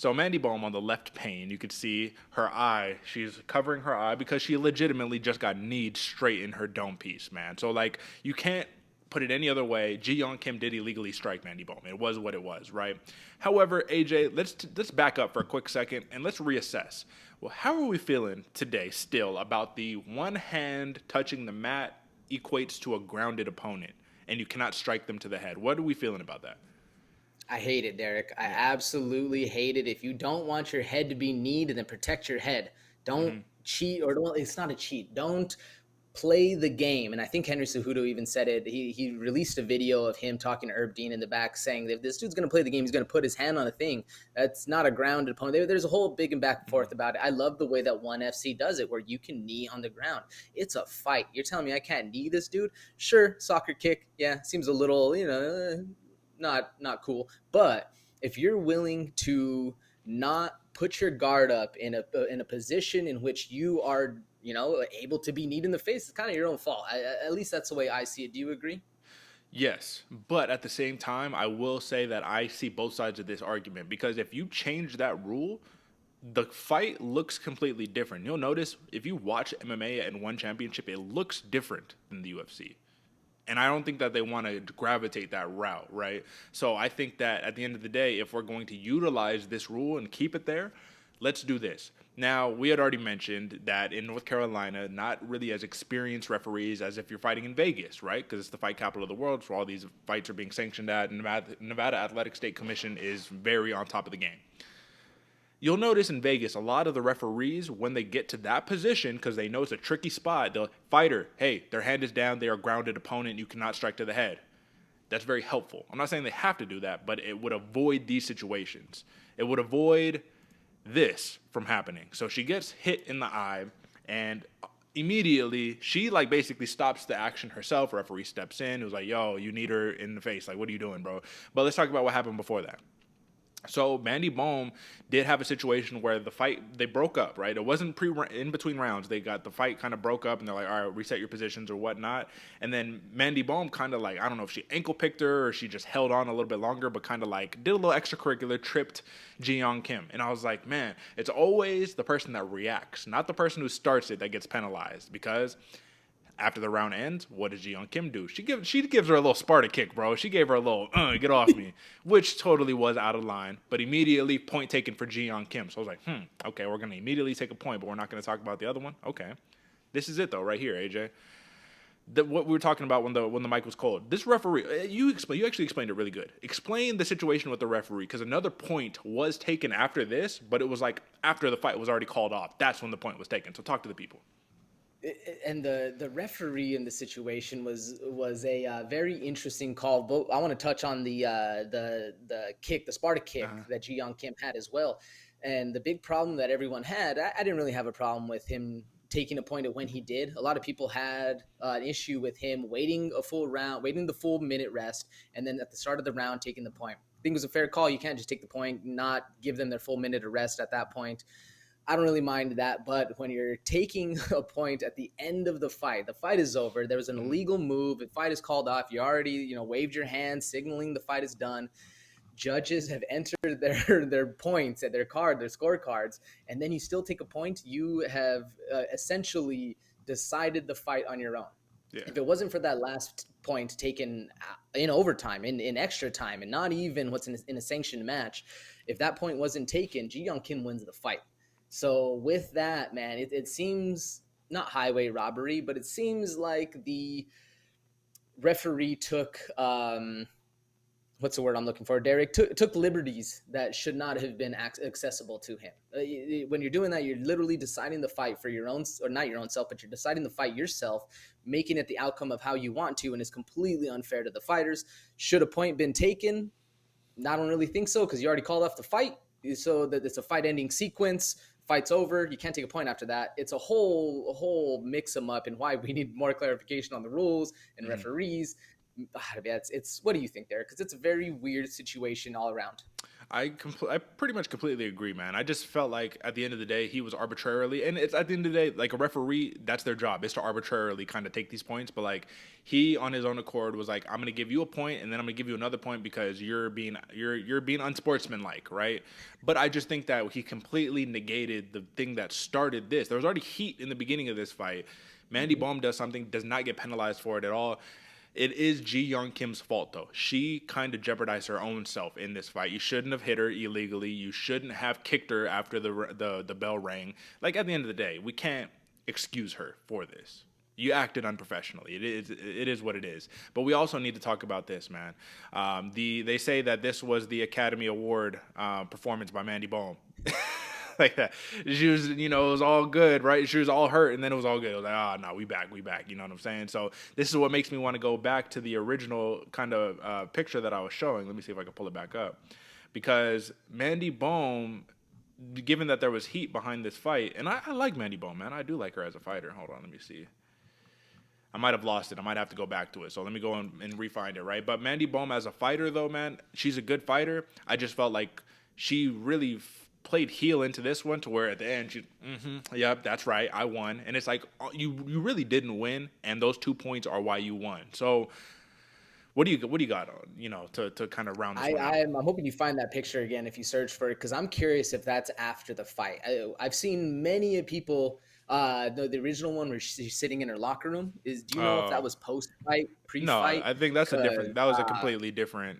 So Mandy Bohm on the left pane, you could see her eye. She's covering her eye because she legitimately just got kneed straight in her dome piece, man. So like you can't put it any other way. Yeon Kim did illegally strike Mandy Bohm. It was what it was, right? However, AJ, let's back up for a quick second and let's reassess. Well, how are we feeling today still about the one hand touching the mat equates to a grounded opponent and you cannot strike them to the head? What are we feeling about that? I hate it, Derek. I Yeah. absolutely hate it. If you don't want your head to be kneed, then protect your head. Don't Hmm. cheat, or don't. It's not a cheat. Don't play the game. And I think Henry Cejudo even said it. He released a video of him talking to Herb Dean in the back, saying that if this dude's going to play the game, he's going to put his hand on a thing. That's not a grounded opponent. There's a whole big and back and forth about it. I love the way that ONE FC does it, where you can knee on the ground. It's a fight. You're telling me I can't knee this dude? Sure, soccer kick. Yeah, seems a little, not cool. But if you're willing to not put your guard up in a position in which you are, able to be kneed in the face, it's kind of your own fault. At least that's the way I see it. Do you agree? Yes, but at the same time, I will say that I see both sides of this argument because if you change that rule, the fight looks completely different. You'll notice if you watch MMA and one championship, it looks different than the UFC. And I don't think that they want to gravitate that route, right? So I think that at the end of the day, if we're going to utilize this rule and keep it there, let's do this. Now, we had already mentioned that in North Carolina, not really as experienced referees as if you're fighting in Vegas, right? Because it's the fight capital of the world, so all these fights are being sanctioned at. Nevada Athletic State Commission is very on top of the game. You'll notice in Vegas, a lot of the referees, when they get to that position, because they know it's a tricky spot, the fighter, hey, their hand is down, they are a grounded opponent, you cannot strike to the head. That's very helpful. I'm not saying they have to do that, but it would avoid these situations. It would avoid this from happening. So she gets hit in the eye, and immediately she like basically stops the action herself. Referee steps in. It was like, "Yo, you need her in the face. Like, what are you doing, bro?" But let's talk about what happened before that. So Mandy Bohm did have a situation where the fight they broke up, right? It wasn't in between rounds. They got the fight kind of broke up, and they're like, all right, reset your positions or whatnot. And then Mandy Bohm kind of like I don't know if she ankle picked her or she just held on a little bit longer, but kind of like did a little extracurricular, tripped Jeong Kim. And I was like, man, it's always the person that reacts, not the person who starts it that gets penalized because after the round ends, what does Yeon Kim do? She gives her a little Sparta kick, bro. She gave her a little get off me, which totally was out of line. But immediately point taken for Yeon Kim. So I was like, okay, we're gonna immediately take a point, but we're not gonna talk about the other one. Okay, this is it though, right here, AJ. What we were talking about when the mic was cold. This referee, you actually explained it really good. Explain the situation with the referee because another point was taken after this, but it was like after the fight was already called off. That's when the point was taken. So talk to the people. And the referee in the situation was a very interesting call. But I want to touch on the kick, the Sparta kick Uh-huh. that Ji Young Kim had as well. And the big problem that everyone had, I didn't really have a problem with him taking a point at when he did. A lot of people had an issue with him waiting a full round, waiting the full minute rest, and then at the start of the round taking the point. I think it was a fair call. You can't just take the point, not give them their full minute of rest at that point. I don't really mind that, but when you're taking a point at the end of the fight is over. There was an Mhm. illegal move. The fight is called off. You already, waved your hand, signaling the fight is done. Judges have entered their points at their scorecards, and then you still take a point. You have essentially decided the fight on your own. Yeah. If it wasn't for that last point taken in overtime, in extra time, and not even what's in a sanctioned match, if that point wasn't taken, Ji Young Kim wins the fight. So with that, man, it seems not highway robbery, but it seems like the referee took what's the word I'm looking for? Derek took liberties that should not have been accessible to him. When you're doing that, you're literally deciding the fight for your own, or not your own self, but you're deciding the fight yourself, making it the outcome of how you want to, and it's completely unfair to the fighters. Should a point been taken? I don't really think so because you already called off the fight. So that it's a fight ending sequence. Fight's over. You can't take a point after that. It's a whole mix them up and why we need more clarification on the rules and Mhm. referees. It's what do you think there? Because it's a very weird situation all around. I pretty much completely agree, man. I just felt like at the end of the day, he was arbitrarily, and it's at the end of the day, like a referee, that's their job, is to arbitrarily kind of take these points. But like he, on his own accord, was like, I'm gonna give you a point, and then I'm gonna give you another point because you're being unsportsmanlike, right? But I just think that he completely negated the thing that started this. There was already heat in the beginning of this fight. Mandy Mhm. Bohm does something, does not get penalized for it at all. It is Ji Young Kim's fault though. She kind of jeopardized her own self in this fight. You shouldn't have hit her illegally. You shouldn't have kicked her after the bell rang. Like at the end of the day, we can't excuse her for this. You acted unprofessionally. It is what it is. But we also need to talk about this, man. They say that this was the Academy Award performance by Mandy Bohm. Like that. She was, it was all good, right? She was all hurt, and then it was all good. It was like, oh no, we back, we back. You know what I'm saying? So this is what makes me want to go back to the original kind of picture that I was showing. Let me see if I can pull it back up, because Mandy Bohm, given that there was heat behind this fight, and I like Mandy Bohm, man. I do like her as a fighter. Hold on, let me see. I might have lost it. I might have to go back to it. So let me go and re-find it, right? But Mandy Bohm as a fighter, though, man, she's a good fighter. I just felt like she really played heel into this one to where at the end she, yep, that's right, I won. And it's like you really didn't win, and those 2 points are why you won. So what do you got on to kind of round this I, one out? I'm hoping you find that picture again if you search for it, because I'm curious if that's after the fight. I've seen many people. The original one where she's sitting in her locker room is. Do you know if that Uh, was post fight, pre no, fight? I think that's a Because different. That was a completely different.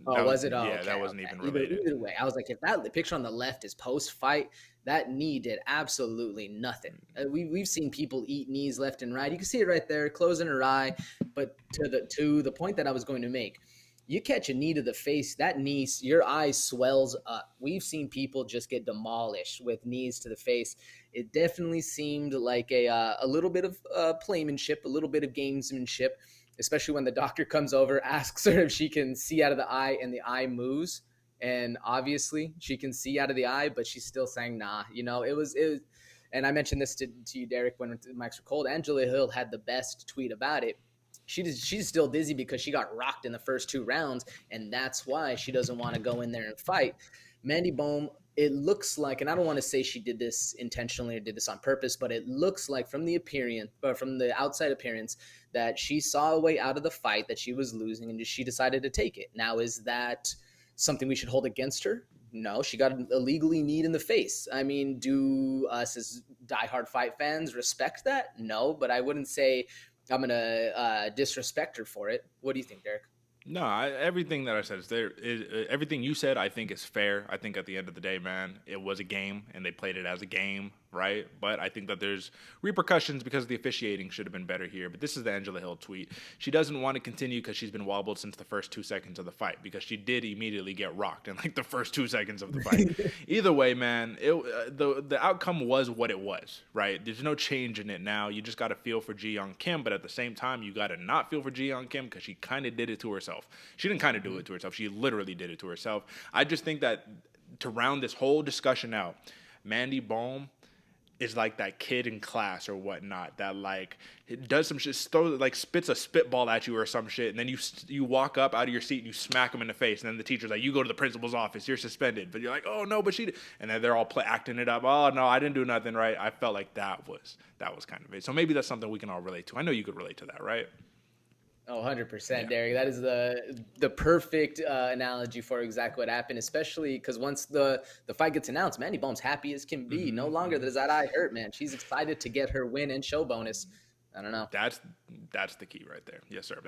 oh, That was was it? Oh, yeah, okay, that wasn't okay. even Either related. either way, I was like, if that the picture on the left is post fight, that knee did absolutely nothing. We've seen people eat knees left and right. You can see it right there, closing her eye. But to the point that I was going to make, you catch a knee to the face, that knee, your eye swells up. We've seen people just get demolished with knees to the face. It definitely seemed like a little bit of playmanship, a little bit of gamesmanship, especially when the doctor comes over, asks her if she can see out of the eye, and the eye moves. And obviously, she can see out of the eye, but she's still saying, nah. It was. And I mentioned this to you, Derek, when the mics were cold. Angela Hill had the best tweet about it. She's still dizzy because she got rocked in the first 2 rounds, and that's why she doesn't want to go in there and fight. Mandy Bohm, it looks like, and I don't want to say she did this intentionally or did this on purpose, but it looks like from the appearance, or from the outside appearance, that she saw a way out of the fight that she was losing, and she decided to take it. Now, is that something we should hold against her? No, she got illegally kneed in the face. I mean, do us as diehard fight fans respect that? No, but I wouldn't say I'm gonna disrespect her for it. What do you think, Derek? No, everything that I said is there. Everything you said, I think, is fair. I think at the end of the day, man, it was a game, and they played it as a game, right? But I think that there's repercussions because the officiating should have been better here. But this is the Angela Hill tweet. She doesn't want to continue because she's been wobbled since the first 2 seconds of the fight, because she did immediately get rocked in like the first 2 seconds of the fight. Either way, man, the outcome was what it was, right? There's no change in it now. You just got to feel for Ji Young Kim, but at the same time, you got to not feel for Ji Young Kim because she kind of did it to herself. She didn't kind of do it to herself. She literally did it to herself. I just think that to round this whole discussion out, Mandy Bohm is like that kid in class or whatnot that like does some shit, like spits a spitball at you or some shit, and then you walk up out of your seat and you smack him in the face, and then the teacher's like, "You go to the principal's office, you're suspended." But you're like, "Oh no, but she," and then they're all acting it up. "Oh no, I didn't do nothing right." I felt like that was kind of it. So maybe that's something we can all relate to. I know you could relate to that, right? Oh, 100%, Yeah. Derek. That is the perfect analogy for exactly what happened, especially because once the fight gets announced, Mandy Bohm's happy as can be. No longer does that eye hurt, man. She's excited to get her win and show bonus. I don't know. That's the key right there. Yes, sir.